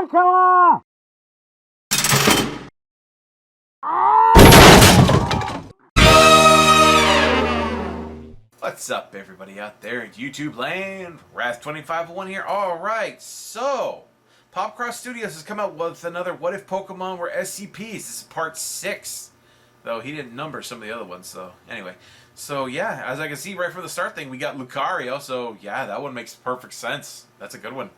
killer! What's up, everybody out there in YouTube land? Wrath2501 here. Alright, so Popcross Studios has come out with another What If Pokemon were SCPs. This is part 6. Though he didn't number some of the other ones, so anyway. So yeah, as I can see right from the start thing, we got Lucario, so yeah, that one makes perfect sense. That's a good one.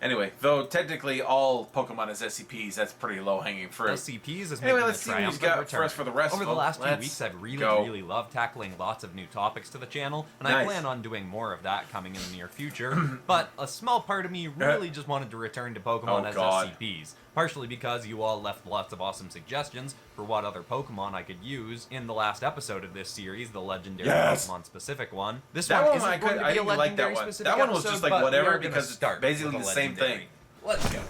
Anyway, though technically all Pokemon is SCPs, that's pretty low-hanging fruit. SCPs is Anyway, making let's a see what he's triumphant got return. for us for the rest. Over the last 2 weeks, I've really loved tackling lots of new topics to the channel, and I plan on doing more of that coming in the near future. But a small part of me really just wanted to return to Pokemon as SCPs. Partially because you all left lots of awesome suggestions for what other Pokemon I could use in the last episode of this series, the legendary Pokemon specific one. This one isn't going to be a legendary specific episode, that one was just like whatever because it's basically the same thing. Let's go.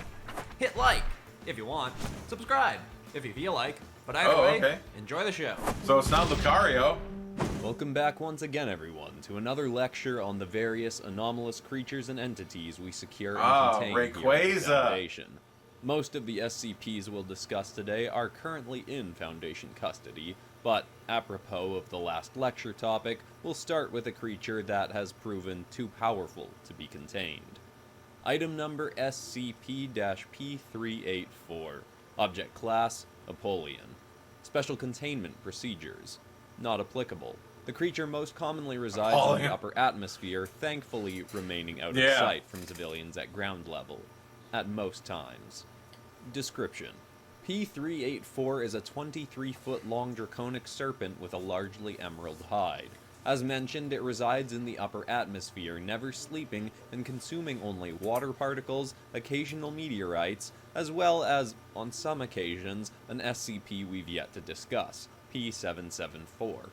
Hit like if you want, subscribe if you feel like, but either way, enjoy the show. So it's not Lucario. Welcome back once again, everyone, to another lecture on the various anomalous creatures and entities we secure and contain here at the Foundation. Most of the SCPs we'll discuss today are currently in Foundation custody, but apropos of the last lecture topic, we'll start with a creature that has proven too powerful to be contained. Item number SCP-P384. Object Class, Apollyon. Special Containment Procedures. Not applicable. The creature most commonly resides in the upper atmosphere, thankfully remaining out of sight from civilians at ground level. At most times. Description. P384 is a 23-foot-long draconic serpent with a largely emerald hide. As mentioned, it resides in the upper atmosphere, never sleeping and consuming only water particles, occasional meteorites, as well as, on some occasions, an SCP we've yet to discuss, P774.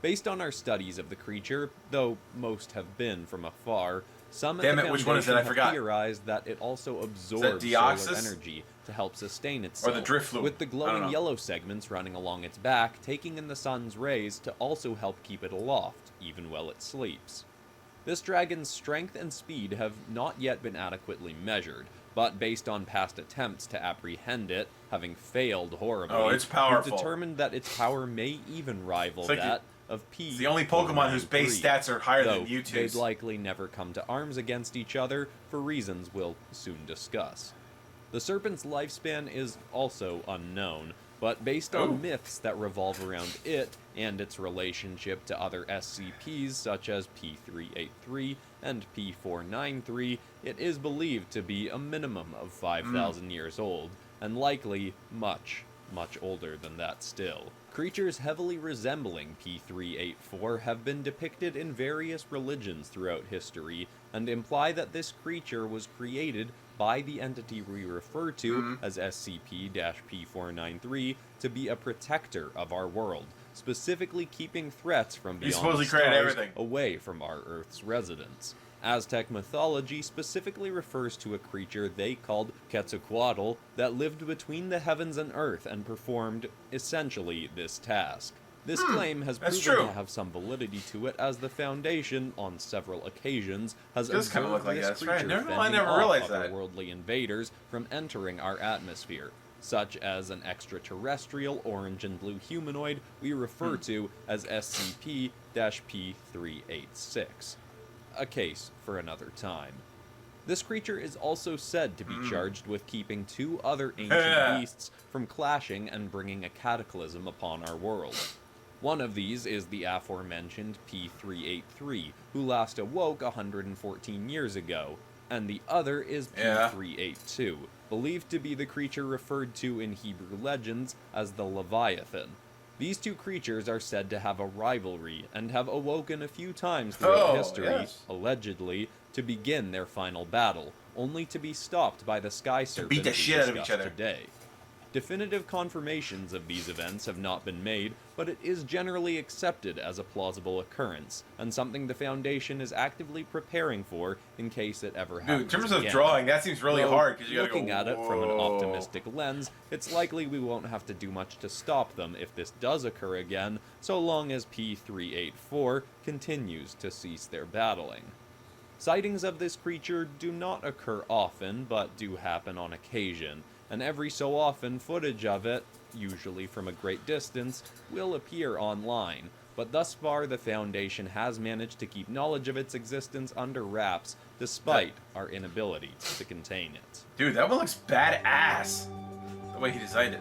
Based on our studies of the creature, though most have been from afar, some at the Foundation have theorized that it also absorbs solar energy to help sustain itself, or the drift fluid, with the glowing yellow segments running along its back, taking in the sun's rays to also help keep it aloft, even while it sleeps. This dragon's strength and speed have not yet been adequately measured, but based on past attempts to apprehend it, having failed horribly, we've determined that its power may even rival that of P. It's the only Pokemon whose base stats are higher than Mewtwo's. They'd likely never come to arms against each other for reasons we'll soon discuss. The serpent's lifespan is also unknown, but based on myths that revolve around it and its relationship to other SCPs such as P383 and P493, it is believed to be a minimum of 5,000 years old, and likely much older than that still. Creatures heavily resembling P384 have been depicted in various religions throughout history, and imply that this creature was created by the entity we refer to as SCP-P493 to be a protector of our world, specifically keeping threats from beyond the stars away from our Earth's residents. Aztec mythology specifically refers to a creature they called Quetzalcoatl that lived between the heavens and earth and performed, essentially, this task. This claim has proven to have some validity to it, as the Foundation, on several occasions, has observed this creature fending off otherworldly invaders from entering our atmosphere, such as an extraterrestrial orange and blue humanoid we refer to as SCP-P386. A case for another time. This creature is also said to be charged with keeping 2 other ancient beasts from clashing and bringing a cataclysm upon our world. One of these is the aforementioned P383, who last awoke 114 years ago, and the other is P382, believed to be the creature referred to in Hebrew legends as the Leviathan. These 2 creatures are said to have a rivalry and have awoken a few times throughout history, allegedly, to begin their final battle, only to be stopped by the Sky Serpent we discussed today. Definitive confirmations of these events have not been made, but it is generally accepted as a plausible occurrence, and something the Foundation is actively preparing for in case it ever happens. Dude, in terms of drawing, that seems really hard, because you gotta looking at it from an optimistic lens, it's likely we won't have to do much to stop them if this does occur again, so long as P384 continues to cease their battling. Sightings of this creature do not occur often, but do happen on occasion, and every so often footage of it, usually from a great distance, will appear online. But thus far, the Foundation has managed to keep knowledge of its existence under wraps, despite our inability to contain it. Dude, that one looks badass. The way he designed it.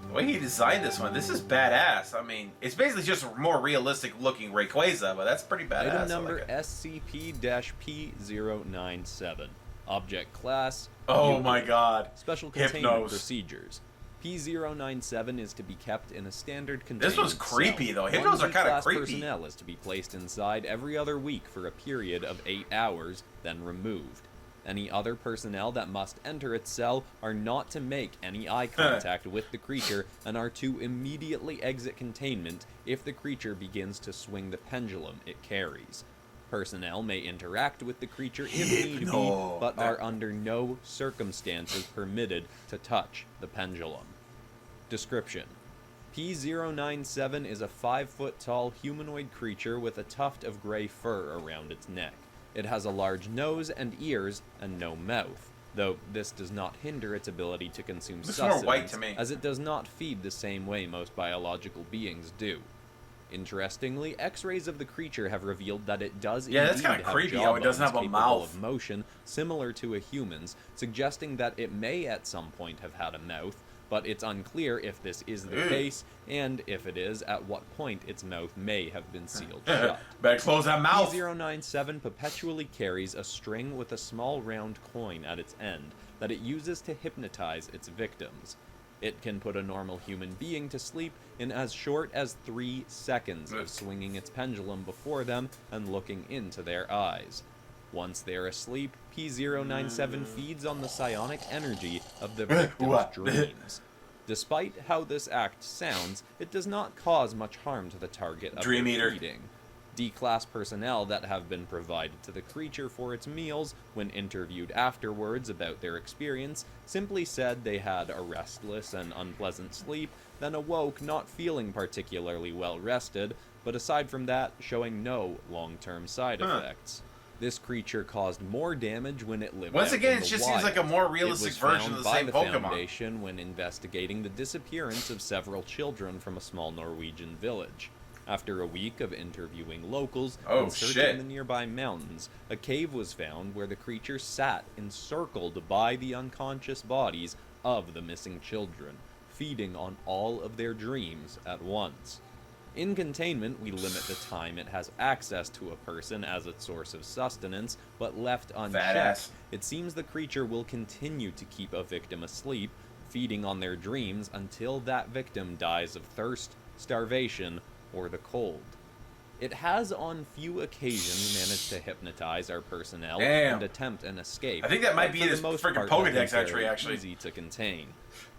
The way he designed this one, this is badass. I mean, it's basically just a more realistic looking Rayquaza, but that's pretty badass. Item number SCP-P097. Object class. Oh Human. my god. Special containment Hypnos. procedures. P097 is to be kept in a standard containment This was creepy cell. though. Hypnos are kind of class creepy. personnel is to be placed inside every other week for a period of 8 hours, then removed. Any other personnel that must enter its cell are not to make any eye contact with the creature and are to immediately exit containment if the creature begins to swing the pendulum it carries. Personnel may interact with the creature if need be, but are under no circumstances permitted to touch the pendulum. Description: P097 is a 5-foot-tall humanoid creature with a tuft of gray fur around its neck. It has a large nose and ears and no mouth, though this does not hinder its ability to consume sustenance, more white to me. as it does not feed the same way most biological beings do. Interestingly, X-rays of the creature have revealed that it does that's indeed kinda have creepy how it doesn't jawbones have a capable mouth. of motion similar to a human's, suggesting that it may at some point have had a mouth, but it's unclear if this is the case, and if it is, at what point its mouth may have been sealed shut. Better close that mouth. P097 perpetually carries a string with a small round coin at its end that it uses to hypnotize its victims. It can put a normal human being to sleep in as short as 3 seconds of swinging its pendulum before them and looking into their eyes. Once they are asleep, P097 feeds on the psionic energy of the victim's dreams. Despite how this act sounds, it does not cause much harm to the target of Dream their Eater. feeding. D-class personnel that have been provided to the creature for its meals, when interviewed afterwards about their experience, simply said they had a restless and unpleasant sleep, then awoke not feeling particularly well rested, but aside from that, showing no long-term side effects. This creature caused more damage when it lived Once out again, in it the just wild. seems like a more It realistic was version of found the by same the Pokemon. Foundation when investigating the disappearance of several children from a small Norwegian village. After a week of interviewing locals and searching the nearby mountains, a cave was found where the creature sat encircled by the unconscious bodies of the missing children, feeding on all of their dreams at once. In containment, we limit the time it has access to a person as its source of sustenance, but left unchecked, it seems the creature will continue to keep a victim asleep, feeding on their dreams until that victim dies of thirst, starvation, or the cold. It has on few occasions managed to hypnotize our personnel and attempt an escape. I think that might but be for the his most freaking part, Pokedex they're very actually. easy to contain.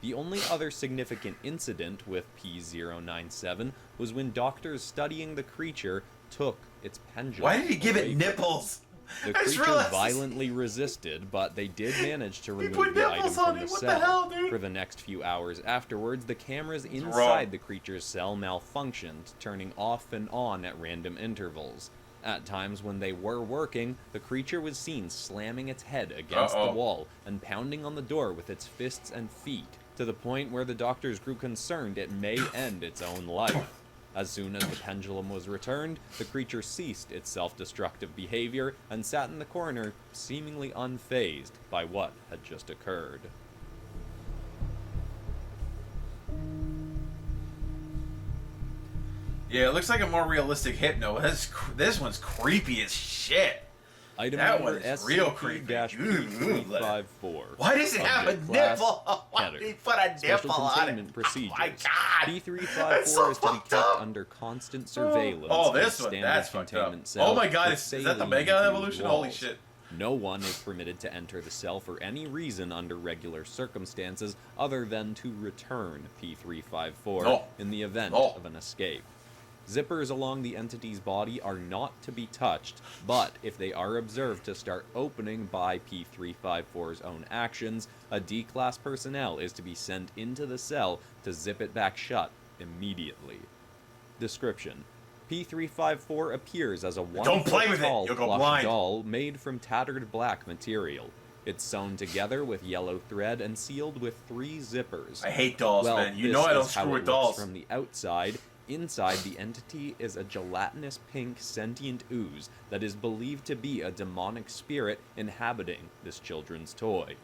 The only other significant incident with P097 was when doctors studying the creature took its pendulum. Why did he give away it nipples? The creature violently resisted, but they did manage to remove the item from the cell. What the hell, dude? For the next few hours afterwards, the cameras inside the creature's cell malfunctioned, turning off and on at random intervals. At times when they were working, the creature was seen slamming its head against the wall and pounding on the door with its fists and feet, to the point where the doctors grew concerned it may end its own life. As soon as the pendulum was returned, the creature ceased its self-destructive behavior and sat in the corner, seemingly unfazed by what had just occurred. Yeah, it looks like a more realistic Hypno. This one's creepy as shit. Item that number one is real creepy. SCP-354. Why does it have a nipple? Why did he put a nipple on it? Procedures. Oh my god! P354 so is to be kept under constant surveillance. Oh, in a this one, standard that's fucked up. containment cell Oh my god, with is that the saline Mega infused Evolution? Holy walls. shit. No one is permitted to enter the cell for any reason under regular circumstances other than to return P354 in the event of an escape. Zippers along the entity's body are not to be touched, but if they are observed to start opening by P354's own actions, a D-class personnel is to be sent into the cell to zip it back shut immediately. Description: P354 appears as a Don't play with it, tall you'll go plush blind. doll made from tattered black material. It's sewn together with yellow thread and sealed with 3 zippers. I hate dolls, Well, man. You this know I don't is how screw it with looks dolls. from the outside. Inside, the entity is a gelatinous pink sentient ooze that is believed to be a demonic spirit inhabiting this children's toy.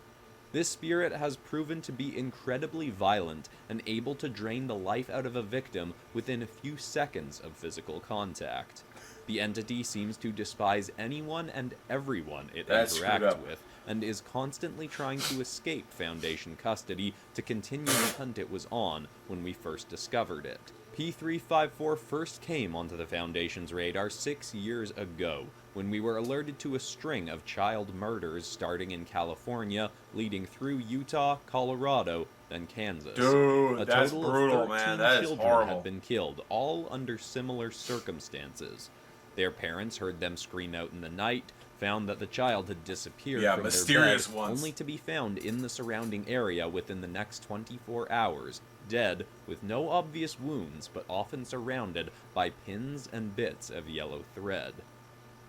This spirit has proven to be incredibly violent and able to drain the life out of a victim within a few seconds of physical contact. The entity seems to despise anyone and everyone it interacts with, and is constantly trying to escape Foundation custody to continue the hunt it was on when we first discovered it. P354 first came onto the Foundation's radar 6 years ago, when we were alerted to a string of child murders starting in California, leading through Utah, Colorado, then Kansas. Dude, that's brutal, of 13 man. That is children horrible. had been killed, all under similar circumstances. Their parents heard them scream out in the night, found that the child had disappeared from mysterious their bed, ones. only to be found in the surrounding area within the next 24 hours, dead, with no obvious wounds, but often surrounded by pins and bits of yellow thread.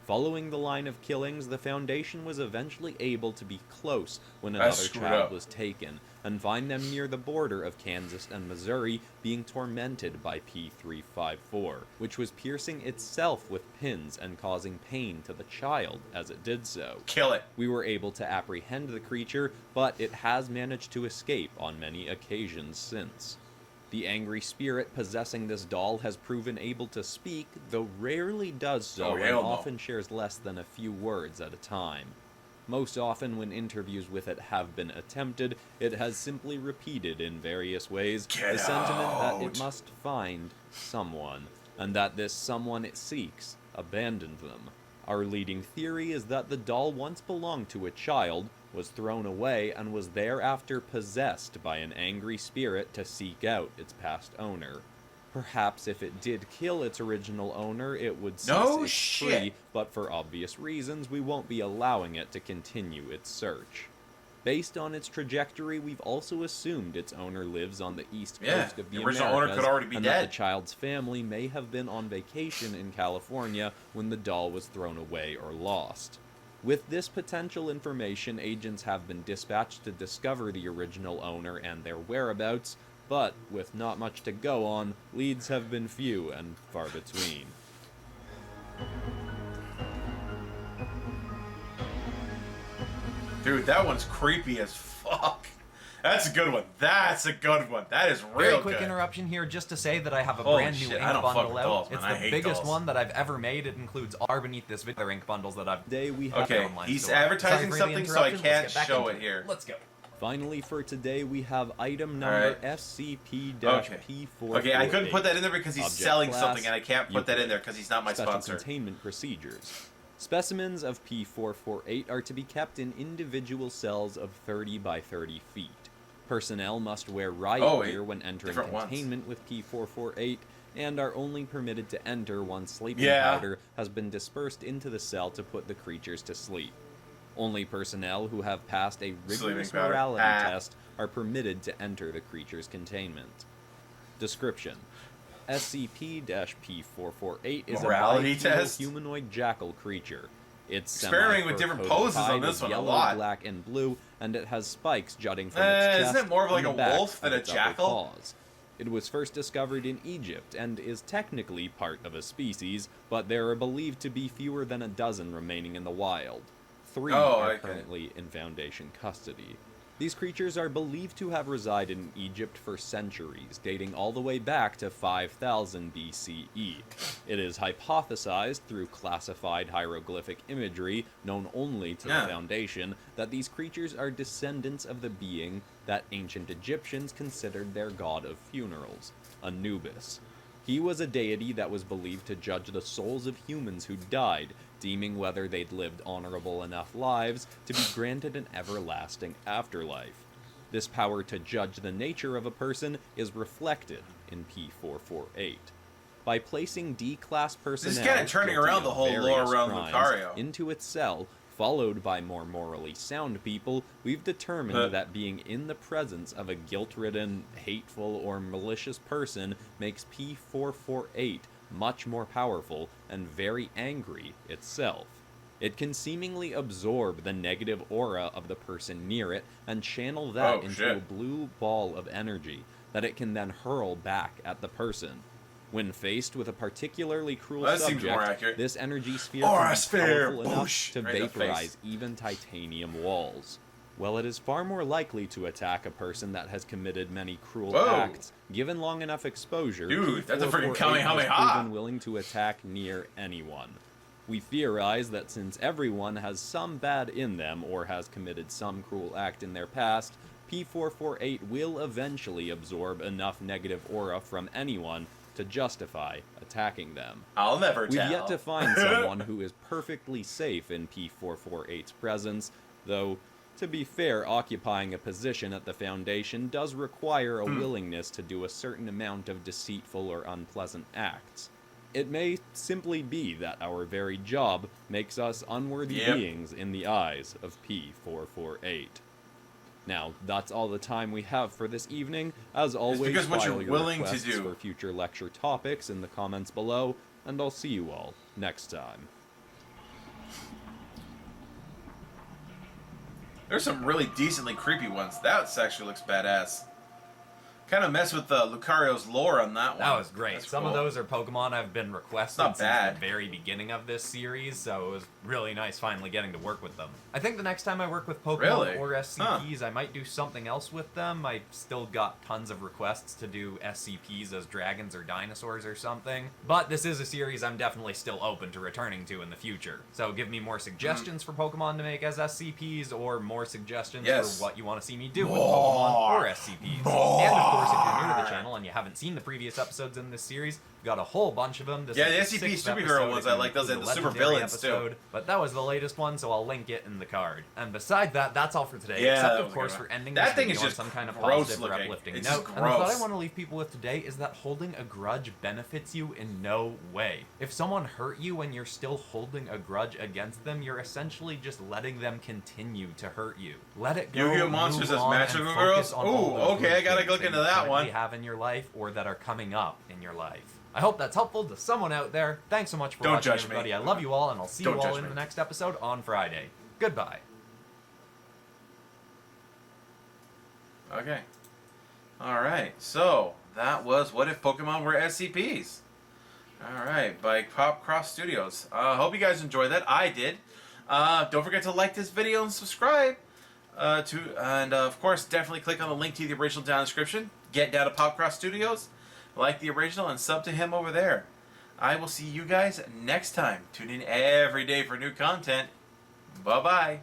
Following the line of killings, the Foundation was eventually able to be close when another child was taken, and find them near the border of Kansas and Missouri being tormented by P354, which was piercing itself with pins and causing pain to the child as it did so. Kill it. We were able to apprehend the creature, but it has managed to escape on many occasions since. The angry spirit possessing this doll has proven able to speak, though rarely does so, and often shares less than a few words at a time. Most often when interviews with it have been attempted, it has simply repeated in various ways the sentiment that it must find someone, and that this someone it seeks abandoned them. Our leading theory is that the doll once belonged to a child, was thrown away, and was thereafter possessed by an angry spirit to seek out its past owner. Perhaps if it did kill its original owner, it would cease its spree, but for obvious reasons, we won't be allowing it to continue its search. Based on its trajectory, we've also assumed its owner lives on the east coast of the original Americas, owner could already be and dead. that the child's family may have been on vacation in California when the doll was thrown away or lost. With this potential information, agents have been dispatched to discover the original owner and their whereabouts, but with not much to go on, leads have been few and far between. Dude, that one's creepy as fuck. That's a good one. That's a good one. That is real Very quick good. interruption here just to say that I have a Holy brand new shit, ink I don't fuck bundle with out. dolls, man. It's I the hate biggest dolls. one that I've ever made. It includes all beneath this video other ink bundles that I've... Today we have Okay, online he's store. advertising Sorry for the something, so I interruption. can't Let's get back show into it here. Let's go. Finally, for today, we have item number SCP-P448. Okay, I couldn't put that in there because he's Object selling class, something, and I can't put that in Euclid. there because he's not my Special sponsor. containment procedures. Specimens of P448 are to be kept in individual cells of 30 by 30 feet. Personnel must wear riot gear when entering containment with P448, and are only permitted to enter once sleeping powder has been dispersed into the cell to put the creatures to sleep. Only personnel who have passed a rigorous morality test are permitted to enter the creature's containment. Description: SCP-P448 is a bipedal humanoid jackal creature. It's experimenting with different poses on this one a lot. Black and blue, and it has spikes jutting from its chest. Isn't it more of like a and the back wolf than of a its upper jackal? paws. It was first discovered in Egypt and is technically part of a species, but there are believed to be fewer than a dozen remaining in the wild. 3 are currently in Foundation custody. These creatures are believed to have resided in Egypt for centuries, dating all the way back to 5000 BCE. It is hypothesized through classified hieroglyphic imagery, known only to the Foundation, that these creatures are descendants of the being that ancient Egyptians considered their god of funerals, Anubis. He was a deity that was believed to judge the souls of humans who died, deeming whether they'd lived honorable enough lives to be granted an everlasting afterlife. This power to judge the nature of a person is reflected in P448. By placing D-class personnel This is kind of turning around the whole lore around Lucario into its cell, followed by more morally sound people, we've determined that being in the presence of a guilt-ridden, hateful, or malicious person makes P448 much more powerful, and very angry itself. It can seemingly absorb the negative aura of the person near it and channel that into a blue ball of energy that it can then hurl back at the person. When faced with a particularly cruel subject, this energy sphere can be powerful enough to vaporize even titanium walls. While it is far more likely to attack a person that has committed many cruel acts, given long enough exposure, that's a freaking has proven willing to attack near anyone. We theorize that since everyone has some bad in them or has committed some cruel act in their past, P448 will eventually absorb enough negative aura from anyone to justify attacking them. I'll never tell. We've yet to find someone who is perfectly safe in P448's presence, though, to be fair, occupying a position at the Foundation does require a willingness to do a certain amount of deceitful or unpleasant acts. It may simply be that our very job makes us unworthy beings in the eyes of P448. Now, that's all the time we have for this evening. As always, file your requests for future lecture topics in the comments below, and I'll see you all next time. There's some really decently creepy ones. That actually looks badass. Kind of mess with Lucario's lore on that one. That was great. That's Some cool. of those are Pokemon I've been requesting since the very beginning of this series, so it was really nice finally getting to work with them. I think the next time I work with Pokemon or SCPs, I might do something else with them. I still got tons of requests to do SCPs as dragons or dinosaurs or something, but this is a series I'm definitely still open to returning to in the future. So give me more suggestions for Pokemon to make as SCPs, or more suggestions for what you want to see me do with Pokemon or SCPs. And of course, if you're new to the channel and you haven't seen the previous episodes in this series, we've got a whole bunch of them. This the SCP superhero ones I like those, and the super villains too. But that was the latest one, so I'll link it in the card. And besides that, that's all for today. Except of course for ending this video on some kind of positive or uplifting note. And the thought I want to leave people with today is that holding a grudge benefits you in no way. If someone hurt you and you're still holding a grudge against them, you're essentially just letting them continue to hurt you. Let it go. Yu-Gi-Oh! Monsters as Magical Girls? Ooh, okay, I gotta look into that one. You have in your life or that are coming up in your life. I hope that's helpful to someone out there. Thanks so much for watching, everybody. I love you all, and I'll see you all in the next episode on Friday. Goodbye. Okay. Alright, so that was What If Pokemon Were SCPs? Alright, by Popcross Studios. Hope you guys enjoyed that. I did. Don't forget to like this video and subscribe. And of course, definitely click on the link to the original down in the description. Get down to Popcross Studios, like the original, and sub to him over there. I will see you guys next time. Tune in every day for new content. Bye-bye.